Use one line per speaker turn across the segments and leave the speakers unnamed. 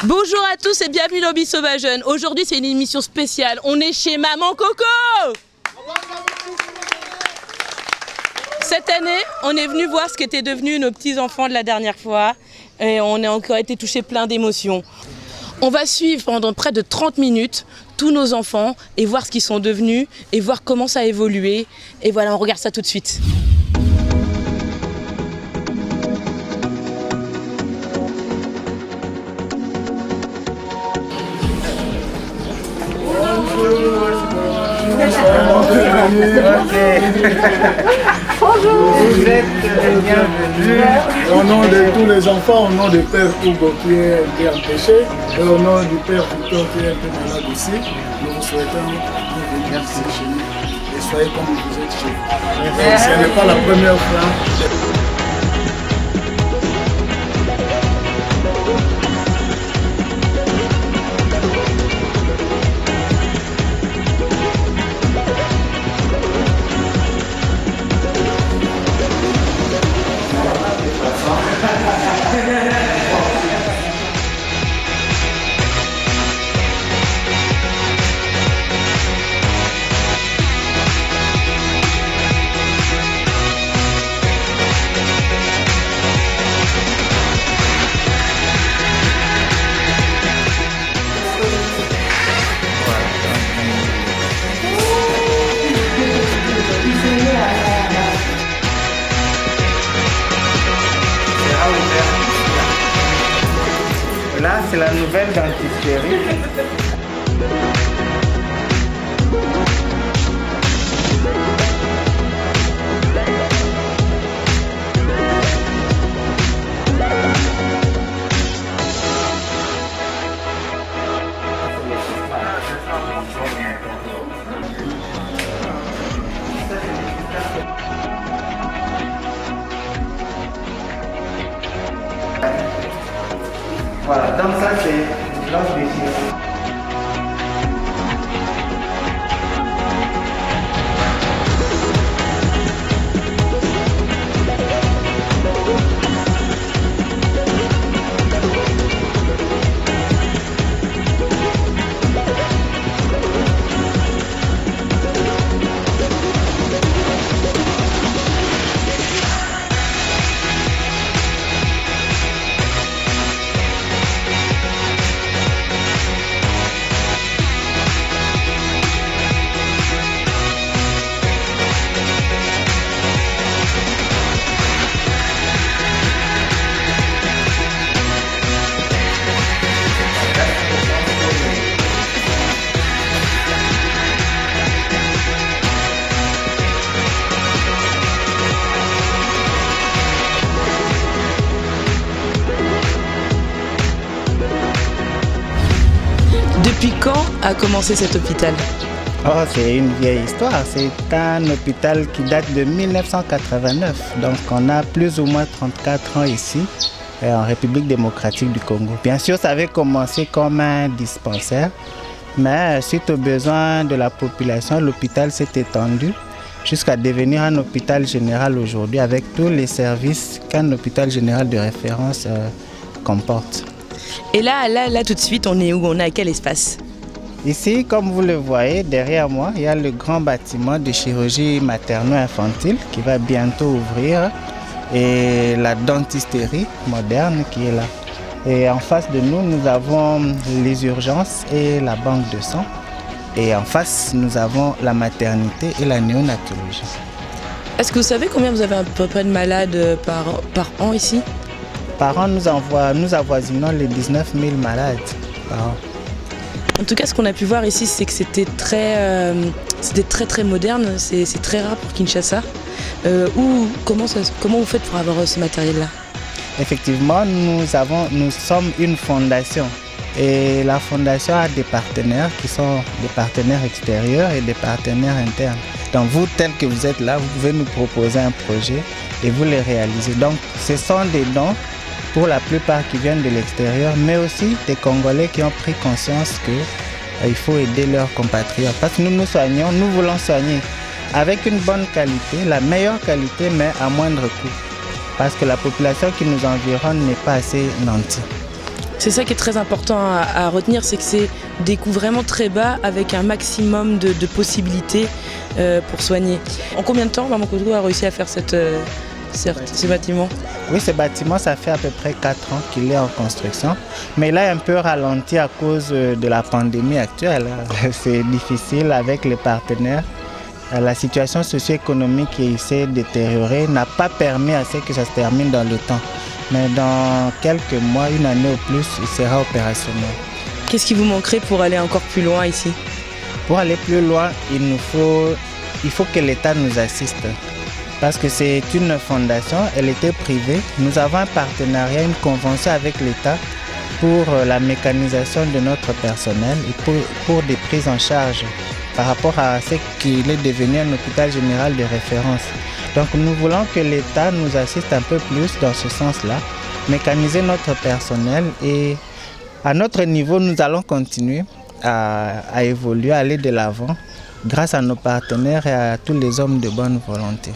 Bonjour à tous et bienvenue dans Bi Sauvage Jeune. Aujourd'hui c'est une émission spéciale, on est chez Maman Coco. Cette année, on est venu voir ce qu'étaient devenus nos petits-enfants de la dernière fois et on a encore été touchés plein d'émotions. On va suivre pendant près de 30 minutes tous nos enfants et voir ce qu'ils sont devenus et voir comment ça a évolué. Et voilà, on regarde ça tout de suite.
Bonjour, vous êtes bienvenus.
Au nom de tous les enfants, au nom du père Hugo qui est empêché et au nom du père Victor qui est un peu malade aussi, nous vous souhaitons de venir ici chez nous et soyez comme vous êtes chez vous. Ce n'est pas la première fois.
Là, c'est la nouvelle dentisterie. Voilà, donc ça c'est l'os de chirurgie.
Depuis quand a commencé cet hôpital?
Oh, c'est une vieille histoire. C'est un hôpital qui date de 1989. Donc on a plus ou moins 34 ans ici, en République démocratique du Congo. Bien sûr, ça avait commencé comme un dispensaire, mais suite aux besoins de la population, l'hôpital s'est étendu jusqu'à devenir un hôpital général aujourd'hui avec tous les services qu'un hôpital général de référence comporte.
Et là, tout de suite, on est où? On est à quel espace?
Ici, comme vous le voyez, derrière moi, il y a le grand bâtiment de chirurgie materno-infantile qui va bientôt ouvrir et la dentisterie moderne qui est là. Et en face de nous, nous avons les urgences et la banque de sang. Et en face, nous avons la maternité et la néonatologie.
Est-ce que vous savez combien vous avez à peu près de malades par an ici?
Par an, nous avoisinons les 19 000 malades par an.
En tout cas, ce qu'on a pu voir ici, c'est que c'était très moderne, c'est très rare pour Kinshasa. Comment vous faites pour avoir ce matériel-là?
Effectivement, nous sommes une fondation et la fondation a des partenaires qui sont des partenaires extérieurs et des partenaires internes. Donc vous, tel que vous êtes là, vous pouvez nous proposer un projet et vous les réalisez. Donc ce sont des dons pour la plupart qui viennent de l'extérieur, mais aussi des Congolais qui ont pris conscience qu'il faut aider leurs compatriotes. Parce que nous soignons, nous voulons soigner avec une bonne qualité, la meilleure qualité, mais à moindre coût. Parce que la population qui nous environne n'est pas assez nantie.
C'est ça qui est très important à retenir, c'est que c'est des coûts vraiment très bas avec un maximum de possibilités pour soigner. En combien de temps Maman Koto a réussi à faire ce bâtiment?
Oui, ce bâtiment, ça fait à peu près 4 ans qu'il est en construction. Mais il a un peu ralenti à cause de la pandémie actuelle. C'est difficile avec les partenaires. La situation socio-économique qui s'est détériorée n'a pas permis à ce que ça se termine dans le temps. Mais dans quelques mois, une année ou plus, il sera opérationnel.
Qu'est-ce qui vous manquerait pour aller encore plus loin ici?
Pour aller plus loin, il faut que l'État nous assiste. Parce que c'est une fondation, elle était privée. Nous avons un partenariat, une convention avec l'État pour la mécanisation de notre personnel et pour des prises en charge par rapport à ce qu'il est devenu un hôpital général de référence. Donc nous voulons que l'État nous assiste un peu plus dans ce sens-là, mécaniser notre personnel et à notre niveau, nous allons continuer à évoluer, à aller de l'avant grâce à nos partenaires et à tous les hommes de bonne volonté.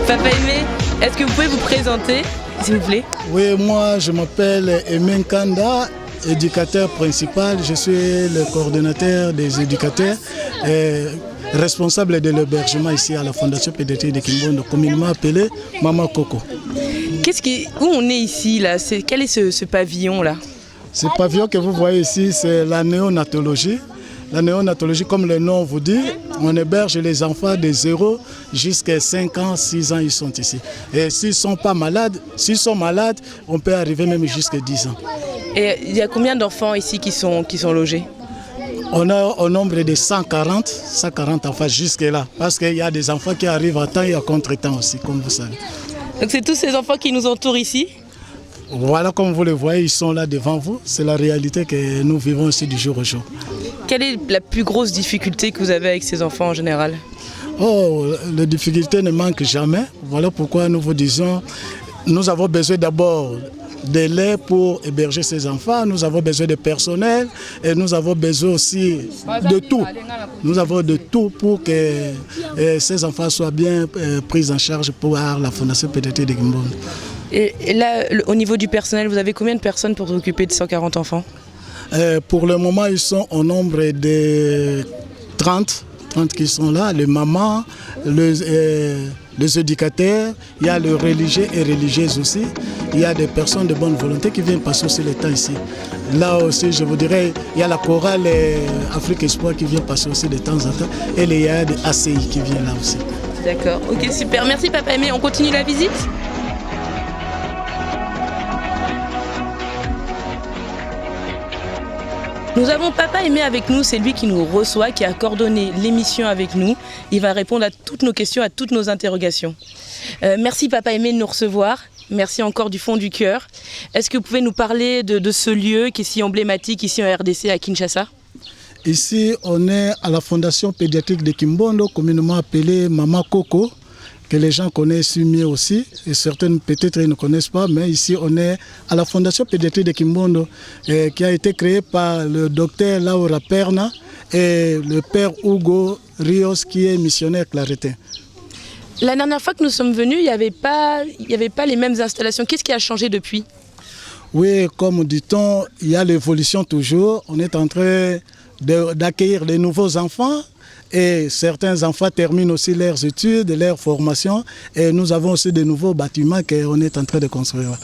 Papa Aimé, est-ce que vous pouvez vous présenter, s'il vous plaît?
Oui, moi je m'appelle Aimé Nkanda, éducateur principal. Je suis le coordonnateur des éducateurs et responsable de l'hébergement ici à la Fondation Pédiatrie de Kimbondo, communément appelé Maman Coco.
Où on est ici là? Quel est ce pavillon là?
Ce pavillon que vous voyez ici, c'est la néonatologie. La néonatologie, comme le nom vous dit, on héberge les enfants de 0 jusqu'à 5 ans, 6 ans, ils sont ici. Et s'ils ne sont pas malades, s'ils sont malades, on peut arriver même jusqu'à 10 ans.
Et il y a combien d'enfants ici qui sont logés?
On a au nombre de 140 enfants jusque-là. Parce qu'il y a des enfants qui arrivent à temps et à contre-temps aussi, comme vous savez.
Donc c'est tous ces enfants qui nous entourent ici?
Voilà, comme vous le voyez, ils sont là devant vous. C'est la réalité que nous vivons ici du jour au jour.
Quelle est la plus grosse difficulté que vous avez avec ces enfants en général?
Oh, les difficultés ne manquent jamais. Voilà pourquoi nous vous disons, nous avons besoin d'abord de lait pour héberger ces enfants, nous avons besoin de personnel et nous avons besoin aussi de tout. Nous avons de tout pour que ces enfants soient bien pris en charge par la Fondation Pédiatrie de Kimbondo.
Et là, au niveau du personnel, vous avez combien de personnes pour vous occuper de 140 enfants?
Pour le moment, ils sont au nombre de 30 qui sont là, les mamans, les éducateurs, il y a les religieux et religieuses aussi. Il y a des personnes de bonne volonté qui viennent passer aussi le temps ici. Là aussi, je vous dirais, il y a la chorale Afrique Espoir qui vient passer aussi de temps en temps. Et il y a des ACI qui viennent là aussi.
D'accord, ok, super. Merci Papa Aimé. On continue la visite? Nous avons Papa Aimé avec nous, c'est lui qui nous reçoit, qui a coordonné l'émission avec nous. Il va répondre à toutes nos questions, à toutes nos interrogations. Merci Papa Aimé de nous recevoir. Merci encore du fond du cœur. Est-ce que vous pouvez nous parler de ce lieu qui est si emblématique ici en RDC à Kinshasa?
Ici, on est à la Fondation Pédiatrique de Kimbondo, communément appelée Maman Coco, que les gens connaissent mieux aussi, et certaines peut-être ne connaissent pas, mais ici on est à la Fondation Pédiatrie de Kimbondo, qui a été créée par le docteur Laura Perna et le père Hugo Rios, qui est missionnaire claretin.
La dernière fois que nous sommes venus, il n'y avait pas les mêmes installations. Qu'est-ce qui a changé depuis?
Oui, comme dit-on, il y a l'évolution toujours. On est en train d'accueillir les nouveaux enfants. Et certains enfants terminent aussi leurs études, leurs formations. Et nous avons aussi de nouveaux bâtiments qu'on est en train de construire.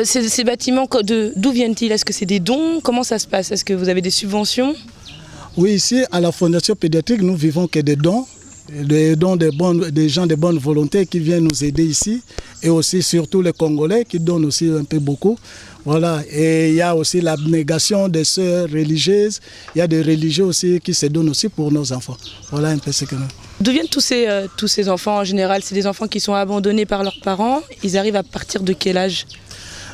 Ces bâtiments, d'où viennent-ils? Est-ce que c'est des dons? Comment ça se passe? Est-ce que vous avez des subventions?
Oui, ici, à la Fondation pédiatrique, nous vivons que des dons des gens de bonne volonté qui viennent nous aider ici, et aussi surtout les Congolais qui donnent aussi un peu beaucoup. Voilà. Et il y a aussi l'abnégation des sœurs religieuses, il y a des religieux aussi qui se donnent aussi pour nos enfants. Voilà un peu ce que nous...
D'où viennent tous ces enfants en général? C'est des enfants qui sont abandonnés par leurs parents. Ils arrivent à partir de quel âge?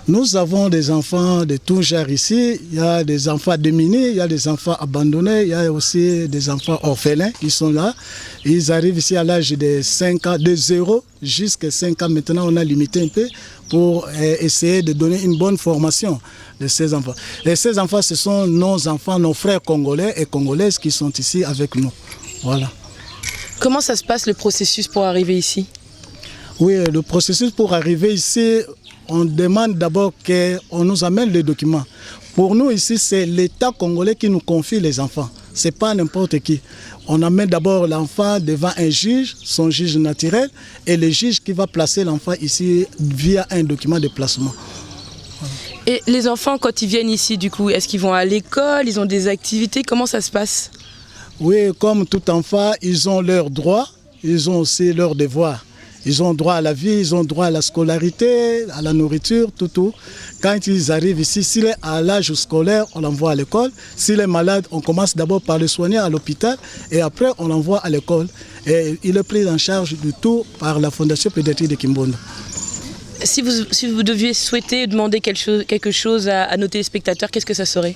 Nous avons des enfants de tout genre ici. Il y a des enfants démunis, il y a des enfants abandonnés, il y a aussi des enfants orphelins qui sont là. Ils arrivent ici à l'âge de 5 ans, de 0 jusqu'à 5 ans. Maintenant, on a limité un peu pour essayer de donner une bonne formation de ces enfants. Et ces enfants, ce sont nos enfants, nos frères congolais et congolaises qui sont ici avec nous. Voilà.
Comment ça se passe le processus pour arriver ici?
Oui, le processus pour arriver ici, on demande d'abord qu'on nous amène les documents. Pour nous ici, c'est l'État congolais qui nous confie les enfants. Ce n'est pas n'importe qui. On amène d'abord l'enfant devant un juge, son juge naturel, et le juge qui va placer l'enfant ici via un document de placement.
Et les enfants, quand ils viennent ici, du coup, est-ce qu'ils vont à l'école? Ils ont des activités? Comment ça se passe?
Oui, comme tout enfant, ils ont leurs droits, ils ont aussi leurs devoirs. Ils ont droit à la vie, ils ont droit à la scolarité, à la nourriture, tout. Quand ils arrivent ici, s'il est à l'âge scolaire, on l'envoie à l'école. S'il est malade, on commence d'abord par le soigner à l'hôpital et après on l'envoie à l'école. Et il est pris en charge de tout par la Fondation pédiatrique de Kimbondo.
Si vous deviez souhaiter demander quelque chose à nos téléspectateurs, qu'est-ce que ça serait?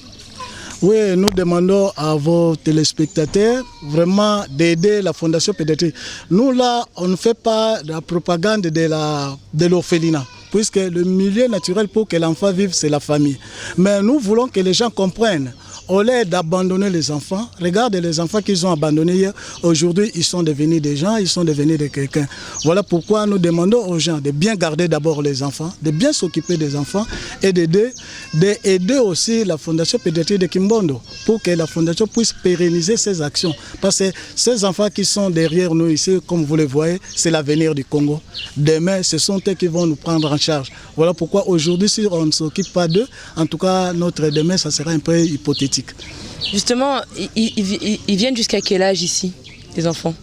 Oui, nous demandons à vos téléspectateurs vraiment d'aider la Fondation pédiatrique. Nous là, on ne fait pas de la propagande de l'orphelinat, puisque le milieu naturel pour que l'enfant vive, c'est la famille. Mais nous voulons que les gens comprennent. Au lieu d'abandonner les enfants, regardez les enfants qu'ils ont abandonnés hier. Aujourd'hui, ils sont devenus des gens, ils sont devenus de quelqu'un. Voilà pourquoi nous demandons aux gens de bien garder d'abord les enfants, de bien s'occuper des enfants et d'aider aussi la Fondation pédiatrique de Kimbondo pour que la Fondation puisse pérenniser ses actions. Parce que ces enfants qui sont derrière nous ici, comme vous le voyez, c'est l'avenir du Congo. Demain, ce sont eux qui vont nous prendre en charge. Voilà pourquoi aujourd'hui, si on ne s'occupe pas d'eux, en tout cas, notre demain, ça sera un peu hypothétique.
Justement, ils viennent jusqu'à quel âge ici, les enfants?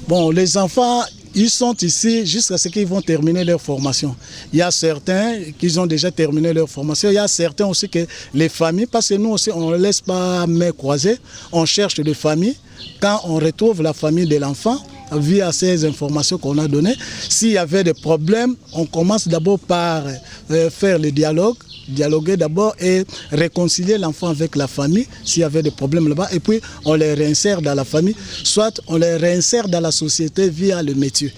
Bon, les enfants, ils sont ici jusqu'à ce qu'ils vont terminer leur formation. Il y a certains qui ont déjà terminé leur formation. Il y a certains aussi que les familles, parce que nous aussi, on ne laisse pas main croisée, on cherche des familles. Quand on retrouve la famille de l'enfant, via ces informations qu'on a données, s'il y avait des problèmes, on commence d'abord par faire le dialoguer d'abord et réconcilier l'enfant avec la famille s'il y avait des problèmes là-bas, et puis on les réinsère dans la famille, soit on les réinsère dans la société via le métier.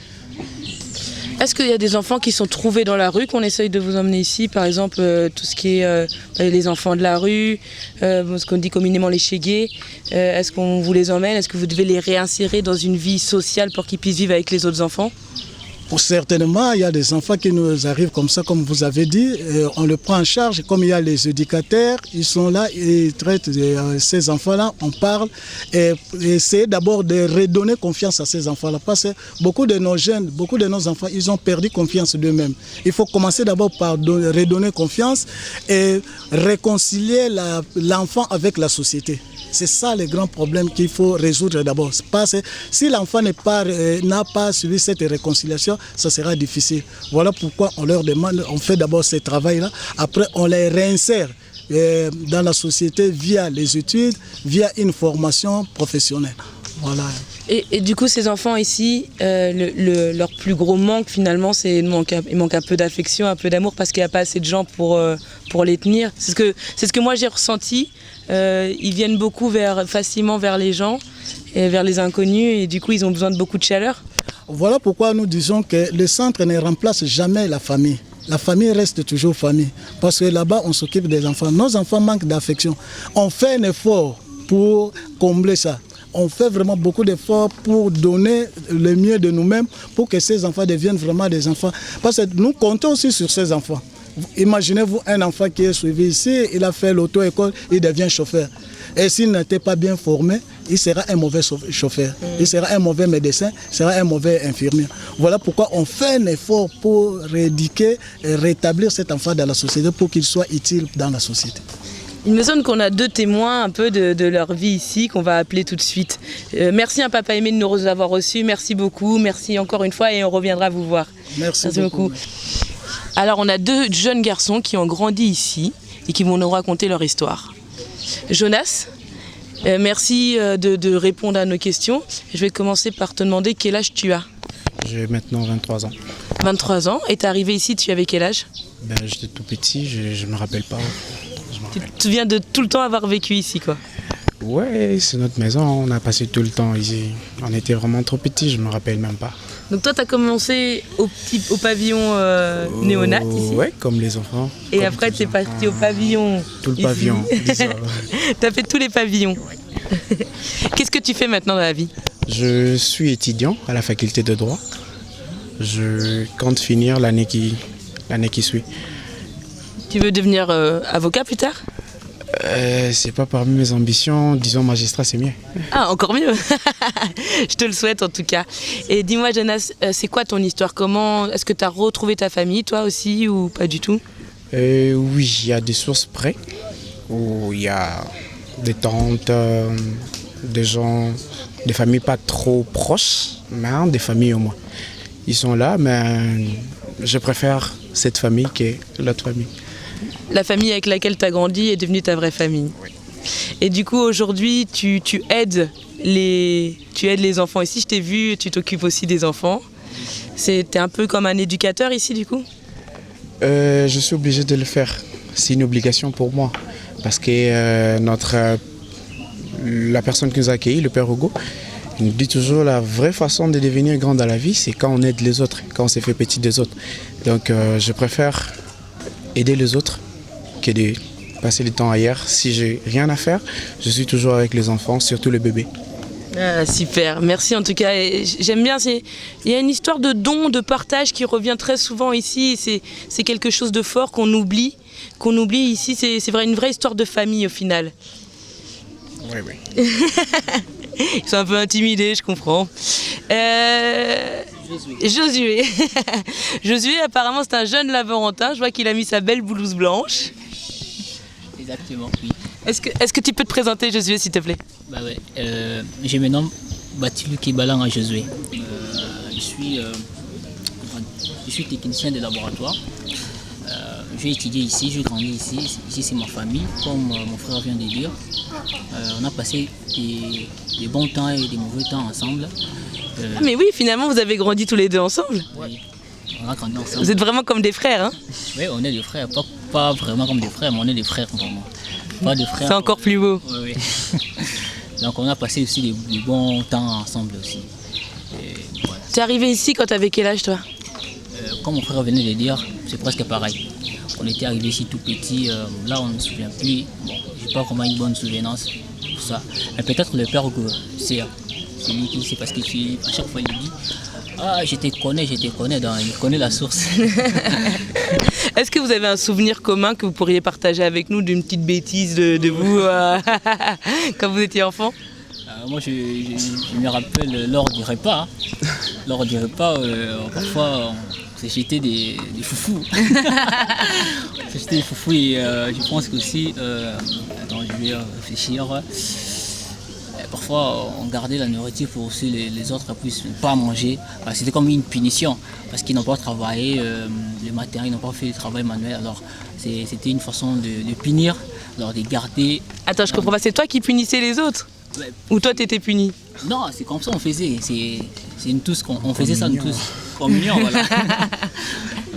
Est-ce qu'il y a des enfants qui sont trouvés dans la rue qu'on essaye de vous emmener ici? Par exemple, tout ce qui est les enfants de la rue, ce qu'on dit communément les chégués. Est-ce qu'on vous les emmène? Est-ce que vous devez les réinsérer dans une vie sociale pour qu'ils puissent vivre avec les autres enfants?
Certainement, il y a des enfants qui nous arrivent comme ça, comme vous avez dit, on le prend en charge. Comme il y a les éducateurs, ils sont là, ils traitent ces enfants-là, on parle et essayer d'abord de redonner confiance à ces enfants-là. Parce que beaucoup de nos jeunes, beaucoup de nos enfants, ils ont perdu confiance d'eux-mêmes. Il faut commencer d'abord par redonner confiance et réconcilier l'enfant avec la société. C'est ça le grand problème qu'il faut résoudre d'abord. Parce que si l'enfant n'a pas suivi cette réconciliation, ça sera difficile. Voilà pourquoi on leur demande, on fait d'abord ce travail-là, après on les réinsère dans la société via les études, via une formation professionnelle. Voilà.
Et du coup, ces enfants ici, leur plus gros manque finalement, c'est il manque un peu d'affection, un peu d'amour, parce qu'il n'y a pas assez de gens pour les tenir. C'est ce que moi j'ai ressenti. Ils viennent beaucoup facilement vers les gens et vers les inconnus, et du coup ils ont besoin de beaucoup de chaleur.
Voilà pourquoi nous disons que le centre ne remplace jamais la famille. La famille reste toujours famille, parce que là-bas on s'occupe des enfants. Nos enfants manquent d'affection. On fait un effort pour combler ça. On fait vraiment beaucoup d'efforts pour donner le mieux de nous-mêmes pour que ces enfants deviennent vraiment des enfants. Parce que nous comptons aussi sur ces enfants. Imaginez-vous un enfant qui est suivi ici, il a fait l'auto-école, il devient chauffeur. Et s'il n'était pas bien formé, il sera un mauvais chauffeur, il sera un mauvais médecin, il sera un mauvais infirmier. Voilà pourquoi on fait un effort pour rééduquer et rétablir cet enfant dans la société pour qu'il soit utile dans la société.
Il me semble qu'on a 2 témoins un peu de leur vie ici qu'on va appeler tout de suite. Merci à Papa Aimé de nous avoir reçus. Merci beaucoup. Merci encore une fois et on reviendra vous voir.
Merci beaucoup.
Alors on a 2 jeunes garçons qui ont grandi ici et qui vont nous raconter leur histoire. Jonas, merci de répondre à nos questions. Je vais commencer par te demander quel âge tu as.
J'ai maintenant 23 ans.
23 ans. Et t'es arrivé ici, tu avais quel âge?
J'étais tout petit, je me rappelle pas.
Tu te souviens de tout le temps avoir vécu ici, quoi?
Ouais, c'est notre maison, on a passé tout le temps ici. On était vraiment trop petits, je me rappelle même pas.
Donc toi, tu as commencé au pavillon néonat ici?
Ouais, comme les enfants.
Et après, tu es parti au pavillon.
Tout le
ici.
pavillon, disons.
Tu as fait tous les pavillons. Ouais. Qu'est-ce que tu fais maintenant dans la vie?
Je suis étudiant à la faculté de droit. Je compte finir l'année qui suit.
Tu veux devenir avocat plus tard?
C'est pas parmi mes ambitions, disons magistrat c'est mieux.
Ah, encore mieux. Je te le souhaite en tout cas. Et dis-moi Jonas, c'est quoi ton histoire? Comment est-ce que tu as retrouvé ta famille toi aussi ou pas du tout?
Oui, il y a des sources près où il y a des tantes, des gens, des familles pas trop proches, mais des familles au moins. Ils sont là, mais je préfère cette famille que l'autre famille.
La famille avec laquelle tu as grandi est devenue ta vraie famille.
Oui.
Et du coup, aujourd'hui, tu aides les enfants ici. Je t'ai vu, tu t'occupes aussi des enfants. T'es un peu comme un éducateur ici, du coup?
Je suis obligé de le faire. C'est une obligation pour moi. Parce que la personne qui nous a accueillis, le père Hugo, il nous dit toujours la vraie façon de devenir grand dans la vie, c'est quand on aide les autres, quand on s'est fait petit des autres. Donc je préfère aider les autres que de passer le temps ailleurs. Si j'ai rien à faire, je suis toujours avec les enfants, surtout les bébés.
Ah, super, merci en tout cas. J'aime bien, il y a une histoire de don, de partage qui revient très souvent ici. C'est quelque chose de fort qu'on oublie ici. C'est une vraie histoire de famille au final.
Oui, oui.
Ils sont un peu intimidés, je comprends. Josué. Josué, apparemment, c'est un jeune Laverantin. Je vois qu'il a mis sa belle blouse blanche.
Exactement, oui.
Est-ce que tu peux te présenter, Josué, s'il te plaît?
Bah ouais, je me nomme Batilu Kibalang Josué. Je suis technicien de laboratoire. J'ai étudié ici, j'ai grandi ici. Ici, c'est ma famille, comme mon frère vient de dire. On a passé des bons temps et des mauvais temps ensemble.
Ah mais oui, finalement, vous avez grandi tous les deux ensemble.
Oui, on a grandi ensemble.
Vous êtes vraiment comme des frères, hein?
Oui, on est des frères, pas vraiment comme des frères, mais on est des frères vraiment. Pas des frères.
C'est encore plus beau.
Oui, oui. Donc on a passé aussi des bons temps ensemble aussi. Voilà.
Tu es arrivé ici quand tu avais quel âge, toi?
Comme mon frère venait de dire, c'est presque pareil. On était arrivé ici tout petit, là on ne se souvient plus. Bon, j'ai pas vraiment une bonne souvenance pour ça. Mais peut-être le père Hugo, c'est lui qui sait parce que à chaque fois il dit ah je te connais, donc il connaît la source.
Est-ce que vous avez un souvenir commun que vous pourriez partager avec nous d'une petite bêtise de vous quand vous étiez enfant?
Moi je me rappelle lors du repas. Hein. Lors du repas, parfois on s'est jeté des foufous. On s'est jeté des foufous et je pense qu'aussi, attends je vais réfléchir. Parfois on gardait la nourriture pour aussi les autres puissent pas manger. C'était comme une punition parce qu'ils n'ont pas travaillé le matin, ils n'ont pas fait le travail manuel. Alors c'était une façon de punir, alors de garder.
Attends, je comprends pas, c'est toi qui punissais les autres? Ouais. Ou toi t'étais puni?
Non, c'est comme ça on faisait. C'est une tous on faisait ça nous tous. Communion, voilà.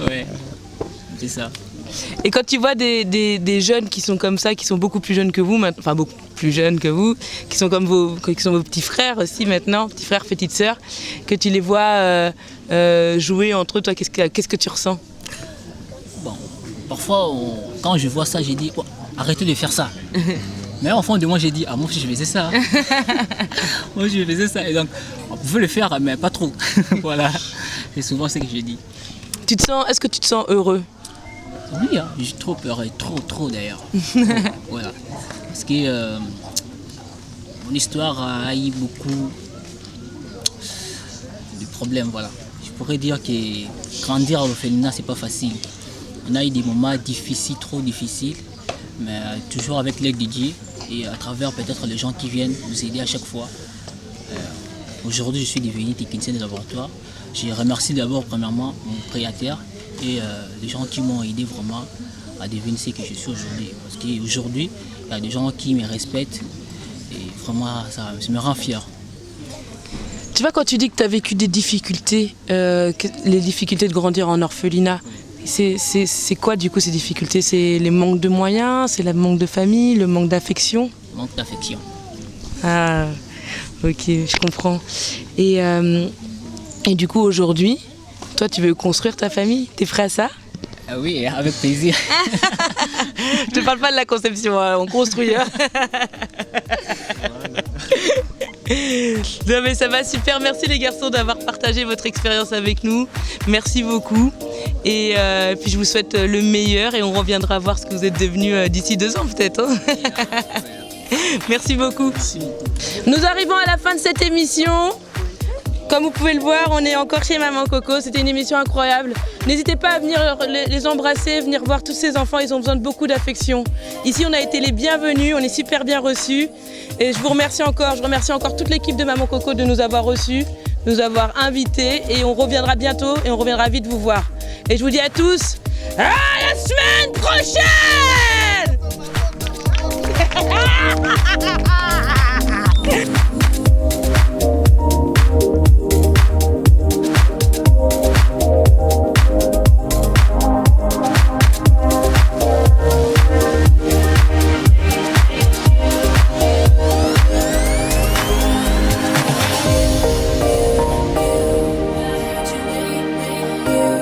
Ouais, c'est ça.
Et quand tu vois des jeunes qui sont comme ça, qui sont beaucoup plus jeunes que vous, enfin beaucoup plus jeunes que vous, qui sont comme vos petits frères aussi maintenant, petits frères, petites sœurs, que tu les vois jouer entre eux, toi, qu'est-ce que tu ressens?
Bon, parfois, quand je vois ça, j'ai dit, oh, arrêtez de faire ça. Mais au fond de moi, j'ai dit, ah moi aussi je faisais ça. Moi je faisais ça. Et donc, on pouvait le faire, mais pas trop. Voilà, c'est souvent ce que je dis.
Est-ce que tu te sens heureux?
Oui, hein, j'ai trop peur, et trop d'ailleurs. Voilà. Parce que mon histoire a eu beaucoup de problèmes, voilà. Je pourrais dire que grandir au féminin, c'est pas facile. On a eu des moments difficiles, trop difficiles. mais toujours avec l'aide de Dieu et à travers peut-être les gens qui viennent nous aider à chaque fois. Aujourd'hui, je suis devenu technicien de laboratoire. Je remercie d'abord, premièrement, mon créateur et les gens qui m'ont aidé vraiment à devenir ce que je suis aujourd'hui. Parce qu'aujourd'hui, il y a des gens qui me respectent et vraiment, ça me rend fier.
Tu vois, quand tu dis que tu as vécu des difficultés, les difficultés de grandir en orphelinat, c'est quoi du coup ces difficultés? C'est les manques de moyens, c'est le manque de famille, le manque d'affection?
Manque d'affection.
Ah, ok, je comprends. Et du coup, aujourd'hui, toi, tu veux construire ta famille? T'es prêt à ça?
Ah oui, avec plaisir.
Je te parle pas de la conception, hein, on construit. Hein. Non mais ça va super, merci les garçons d'avoir partagé votre expérience avec nous. Merci beaucoup. Et puis je vous souhaite le meilleur et on reviendra voir ce que vous êtes devenus d'ici 2 ans peut-être. Hein. Merci beaucoup. Nous arrivons à la fin de cette émission. Comme vous pouvez le voir, on est encore chez Maman Coco. C'était une émission incroyable. N'hésitez pas à venir les embrasser, venir voir tous ces enfants. Ils ont besoin de beaucoup d'affection. Ici, on a été les bienvenus. On est super bien reçus. Et je vous remercie encore. Je remercie encore toute l'équipe de Maman Coco de nous avoir reçus, de nous avoir invités. Et on reviendra bientôt et on reviendra vite vous voir. Et je vous dis à tous, à la semaine prochaine.